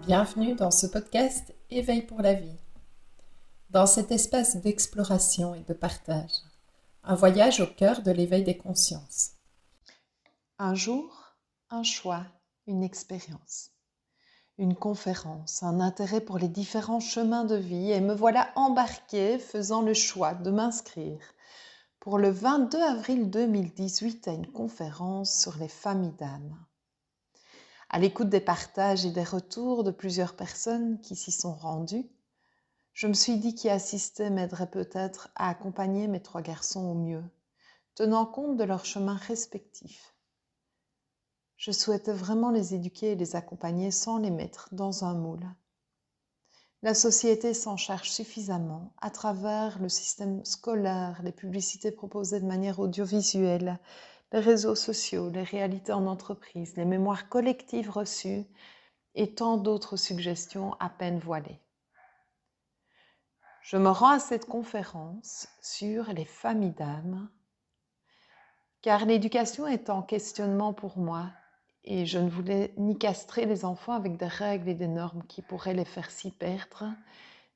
Bienvenue dans ce podcast Éveil pour la vie. Dans cet espace d'exploration et de partage, un voyage au cœur de l'éveil des consciences. Un jour, un choix, une expérience, une conférence, un intérêt pour les différents chemins de vie et me voilà embarquée faisant le choix de m'inscrire pour le 22 avril 2018 à une conférence sur les familles d'âme. À l'écoute des partages et des retours de plusieurs personnes qui s'y sont rendues, je me suis dit qu'y assister m'aiderait peut-être à accompagner mes 3 garçons au mieux, tenant compte de leurs chemins respectifs. Je souhaitais vraiment les éduquer et les accompagner sans les mettre dans un moule. La société s'en charge suffisamment à travers le système scolaire, les publicités proposées de manière audiovisuelle, les réseaux sociaux, les réalités en entreprise, les mémoires collectives reçues et tant d'autres suggestions à peine voilées. Je me rends à cette conférence sur les familles d'âme, car l'éducation est en questionnement pour moi et je ne voulais ni castrer les enfants avec des règles et des normes qui pourraient les faire s'y perdre,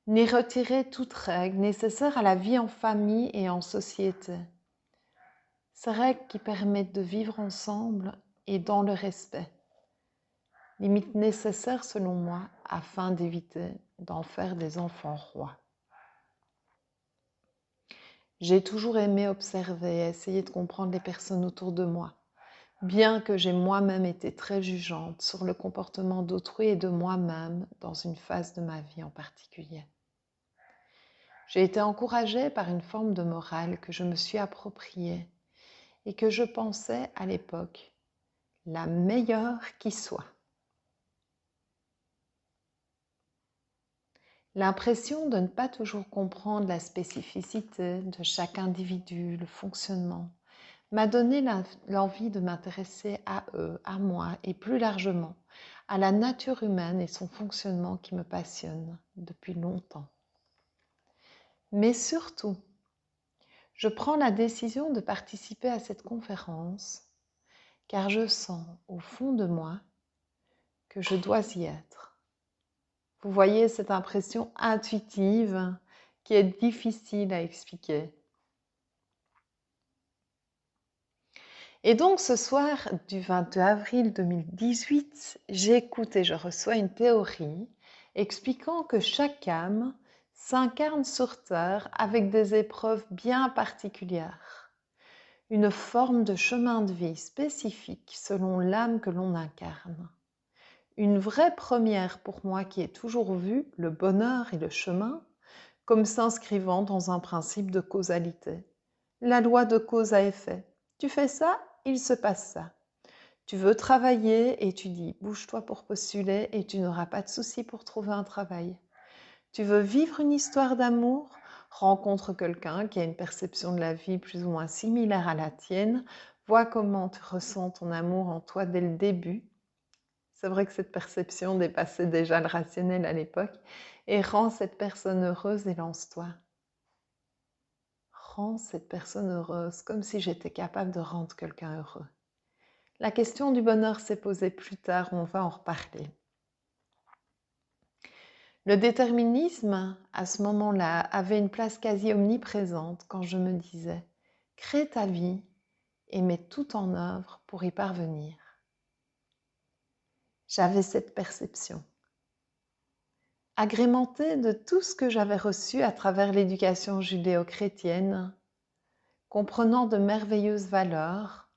ni retirer toute règle nécessaire à la vie en famille et en société. Ces règles qui permettent de vivre ensemble et dans le respect. Limites nécessaires selon moi afin d'éviter d'en faire des enfants rois. J'ai toujours aimé observer et essayer de comprendre les personnes autour de moi, bien que j'ai moi-même été très jugeante sur le comportement d'autrui et de moi-même dans une phase de ma vie en particulier. J'ai été encouragée par une forme de morale que je me suis appropriée et que je pensais à l'époque la meilleure qui soit. L'impression de ne pas toujours comprendre la spécificité de chaque individu, le fonctionnement, m'a donné l'envie de m'intéresser à eux, à moi et plus largement à la nature humaine et son fonctionnement qui me passionne depuis longtemps. Mais surtout, je prends la décision de participer à cette conférence car je sens au fond de moi que je dois y être. Vous voyez cette impression intuitive qui est difficile à expliquer. Et donc ce soir du 22 avril 2018, j'écoute et je reçois une théorie expliquant que chaque âme s'incarne sur Terre avec des épreuves bien particulières, une forme de chemin de vie spécifique selon l'âme que l'on incarne. Une vraie première pour moi qui ai toujours vu le bonheur et le chemin comme s'inscrivant dans un principe de causalité. La loi de cause à effet. Tu fais ça, il se passe ça. Tu veux travailler et tu dis bouge-toi pour postuler et tu n'auras pas de souci pour trouver un travail. Tu veux vivre une histoire d'amour, rencontre quelqu'un qui a une perception de la vie plus ou moins similaire à la tienne, vois comment tu ressens ton amour en toi dès le début. C'est vrai que cette perception dépassait déjà le rationnel à l'époque et rend cette personne heureuse et lance-toi. Rends cette personne heureuse, comme si j'étais capable de rendre quelqu'un heureux. La question du bonheur s'est posée plus tard, on va en reparler. Le déterminisme, à ce moment-là, avait une place quasi omniprésente quand je me disais « crée ta vie et mets tout en œuvre pour y parvenir ». J'avais cette perception, agrémentée de tout ce que j'avais reçu à travers l'éducation judéo-chrétienne, comprenant de merveilleuses valeurs,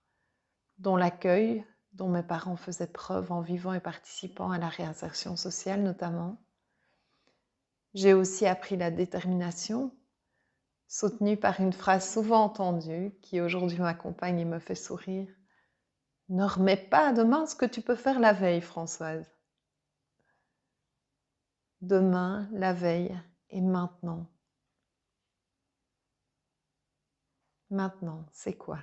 dont l'accueil, dont mes parents faisaient preuve en vivant et participant à la réinsertion sociale notamment. J'ai aussi appris la détermination, soutenue par une phrase souvent entendue, qui aujourd'hui m'accompagne et me fait sourire. « Ne remets pas à demain ce que tu peux faire la veille, Françoise. » Demain, la veille et maintenant. Maintenant, c'est quoi ?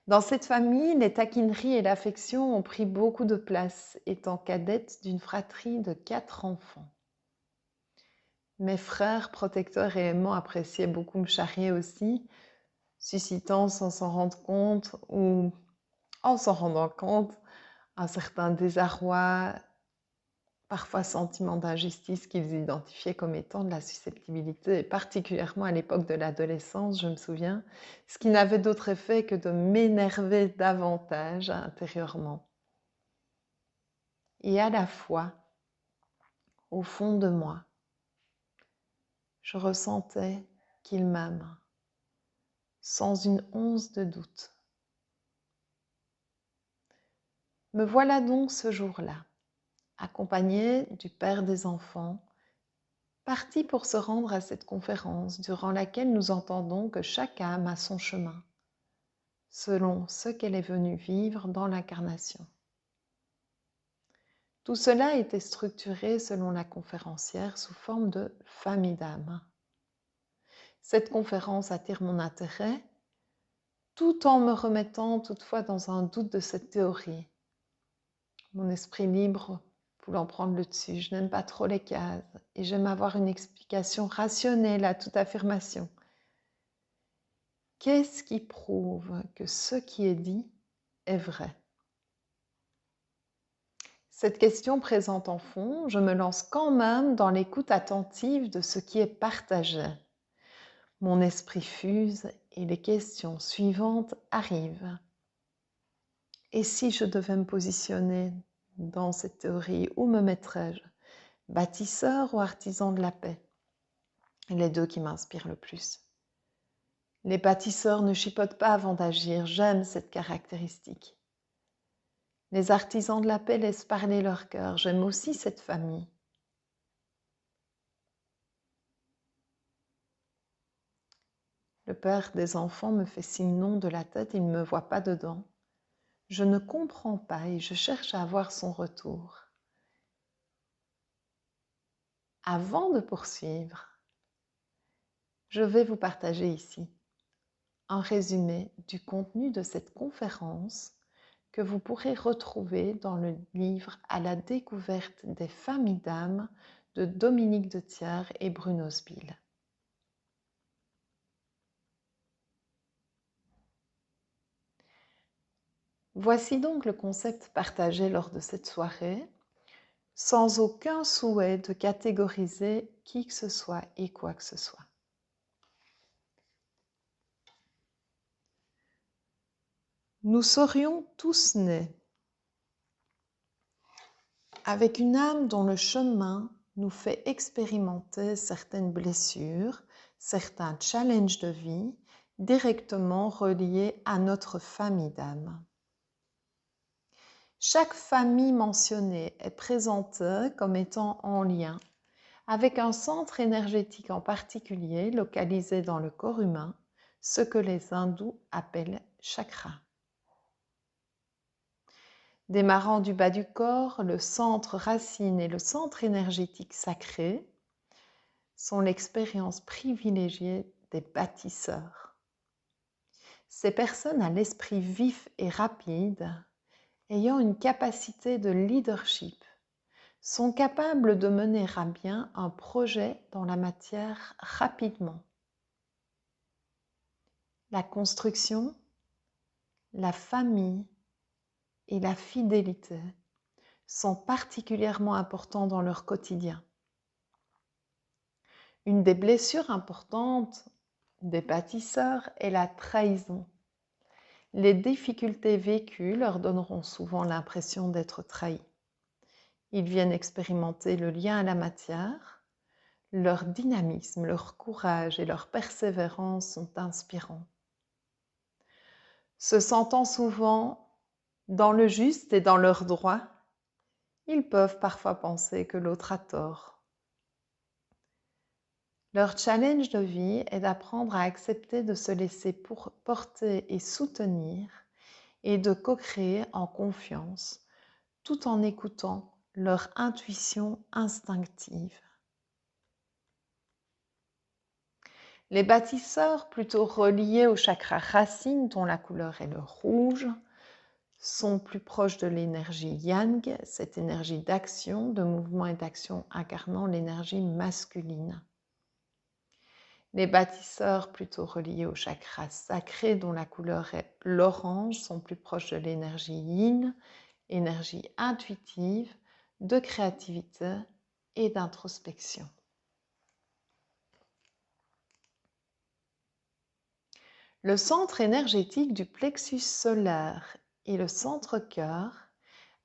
Dans cette famille, les taquineries et l'affection ont pris beaucoup de place, étant cadette d'une fratrie de 4 enfants. Mes frères, protecteurs et aimants, appréciaient beaucoup me charrier aussi, suscitant sans s'en rendre compte ou en s'en rendant compte un certain désarroi parfois sentiment d'injustice qu'ils identifiaient comme étant de la susceptibilité, et particulièrement à l'époque de l'adolescence, je me souviens, ce qui n'avait d'autre effet que de m'énerver davantage intérieurement. Et à la fois, au fond de moi, je ressentais qu'ils m'aiment, sans une once de doute. Me voilà donc ce jour-là, accompagnée du père des enfants, partie pour se rendre à cette conférence durant laquelle nous entendons que chaque âme a son chemin, selon ce qu'elle est venue vivre dans l'incarnation. Tout cela était structuré selon la conférencière sous forme de famille d'âmes. Cette conférence attire mon intérêt, tout en me remettant toutefois dans un doute de cette théorie. Mon esprit libre voulant prendre le dessus, je n'aime pas trop les cases et j'aime avoir une explication rationnelle à toute affirmation. Qu'est-ce qui prouve que ce qui est dit est vrai ? Cette question présente en fond, je me lance quand même dans l'écoute attentive de ce qui est partagé. Mon esprit fuse et les questions suivantes arrivent. Et si je devais me positionner dans cette théorie, où me mettrais-je ? Bâtisseur ou artisan de la paix ? Les deux qui m'inspirent le plus. Les bâtisseurs ne chipotent pas avant d'agir, j'aime cette caractéristique. Les artisans de la paix laissent parler leur cœur, j'aime aussi cette famille. Le père des enfants me fait signe non de la tête, il ne me voit pas dedans. Je ne comprends pas et je cherche à avoir son retour. Avant de poursuivre, je vais vous partager ici un résumé du contenu de cette conférence que vous pourrez retrouver dans le livre « À la découverte des familles d'âmes » de Dominique de Thiers et Bruno Spil. Voici donc le concept partagé lors de cette soirée, sans aucun souhait de catégoriser qui que ce soit et quoi que ce soit. Nous serions tous nés avec une âme dont le chemin nous fait expérimenter certaines blessures, certains challenges de vie directement reliés à notre famille d'âme. Chaque famille mentionnée est présentée comme étant en lien avec un centre énergétique en particulier localisé dans le corps humain, ce que les hindous appellent chakra. Démarrant du bas du corps, le centre racine et le centre énergétique sacré sont l'expérience privilégiée des bâtisseurs. Ces personnes à l'esprit vif et rapide, ayant une capacité de leadership, sont capables de mener à bien un projet dans la matière rapidement. La construction, la famille et la fidélité sont particulièrement importants dans leur quotidien. Une des blessures importantes des bâtisseurs est la trahison. Les difficultés vécues leur donneront souvent l'impression d'être trahis. Ils viennent expérimenter le lien à la matière. Leur dynamisme, leur courage et leur persévérance sont inspirants. Se sentant souvent dans le juste et dans leur droit, ils peuvent parfois penser que l'autre a tort. Leur challenge de vie est d'apprendre à accepter de se laisser porter et soutenir et de co-créer en confiance, tout en écoutant leur intuition instinctive. Les bâtisseurs plutôt reliés au chakra racine, dont la couleur est le rouge, sont plus proches de l'énergie yang, cette énergie d'action, de mouvement et d'action incarnant l'énergie masculine. Les bâtisseurs plutôt reliés au chakra sacré, dont la couleur est l'orange, sont plus proches de l'énergie yin, énergie intuitive, de créativité et d'introspection. Le centre énergétique du plexus solaire et le centre cœur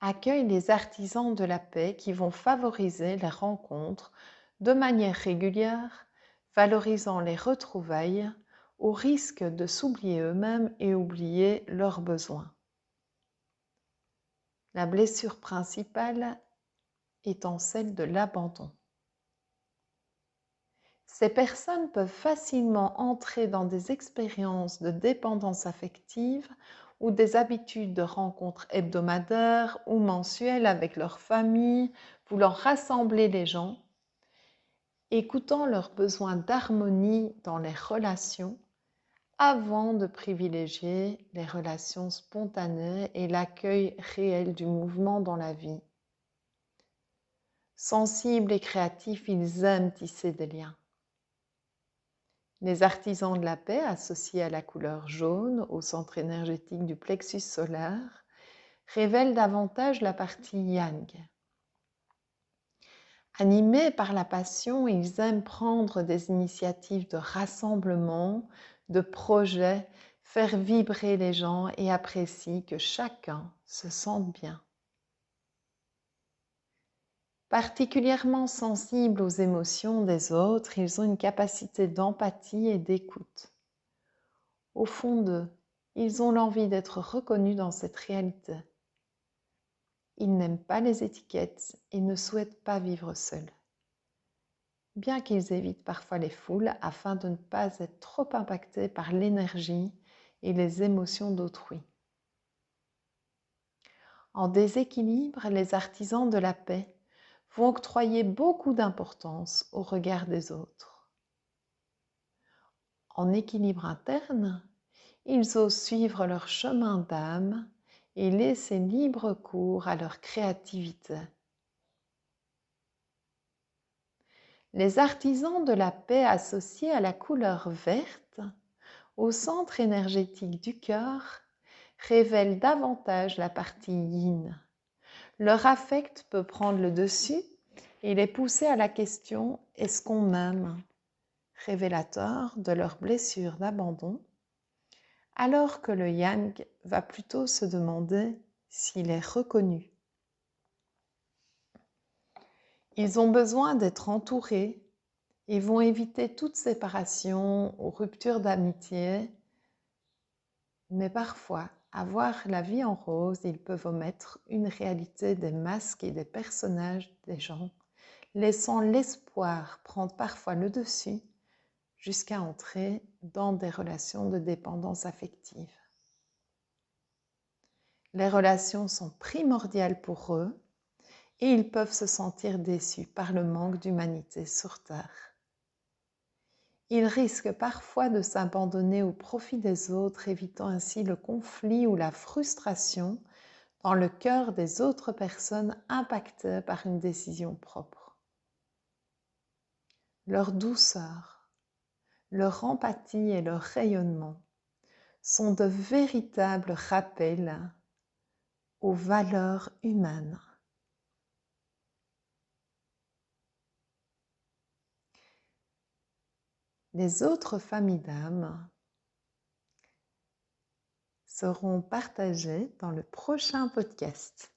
accueillent les artisans de la paix qui vont favoriser les rencontres de manière régulière, valorisant les retrouvailles au risque de s'oublier eux-mêmes et oublier leurs besoins. La blessure principale étant celle de l'abandon. Ces personnes peuvent facilement entrer dans des expériences de dépendance affective ou des habitudes de rencontres hebdomadaires ou mensuelles avec leur famille, voulant rassembler les gens, écoutant leurs besoins d'harmonie dans les relations avant de privilégier les relations spontanées et l'accueil réel du mouvement dans la vie. Sensibles et créatifs, ils aiment tisser des liens. Les artisans de la paix, associés à la couleur jaune, au centre énergétique du plexus solaire, révèlent davantage la partie yang. Animés par la passion, ils aiment prendre des initiatives de rassemblement, de projets, faire vibrer les gens et apprécient que chacun se sente bien. Particulièrement sensibles aux émotions des autres, ils ont une capacité d'empathie et d'écoute. Au fond d'eux, ils ont l'envie d'être reconnus dans cette réalité. Ils n'aiment pas les étiquettes et ne souhaitent pas vivre seuls. Bien qu'ils évitent parfois les foules afin de ne pas être trop impactés par l'énergie et les émotions d'autrui. En déséquilibre, les artisans de la paix vont octroyer beaucoup d'importance au regard des autres. En équilibre interne, ils osent suivre leur chemin d'âme et laisser libre cours à leur créativité. Les artisans de la paix associés à la couleur verte, au centre énergétique du cœur, révèlent davantage la partie yin. Leur affect peut prendre le dessus et les pousser à la question « est-ce qu'on m'aime ?» révélateur de leur blessure d'abandon, alors que le yang va plutôt se demander s'il est reconnu. Ils ont besoin d'être entourés et vont éviter toute séparation ou rupture d'amitié, mais parfois, à voir la vie en rose, ils peuvent omettre une réalité des masques et des personnages des gens, laissant l'espoir prendre parfois le dessus jusqu'à entrer dans des relations de dépendance affective. Les relations sont primordiales pour eux et ils peuvent se sentir déçus par le manque d'humanité sur Terre. Ils risquent parfois de s'abandonner au profit des autres, évitant ainsi le conflit ou la frustration dans le cœur des autres personnes impactées par une décision propre. Leur douceur, leur empathie et leur rayonnement sont de véritables rappels aux valeurs humaines. Les autres familles d'âmes seront partagées dans le prochain podcast.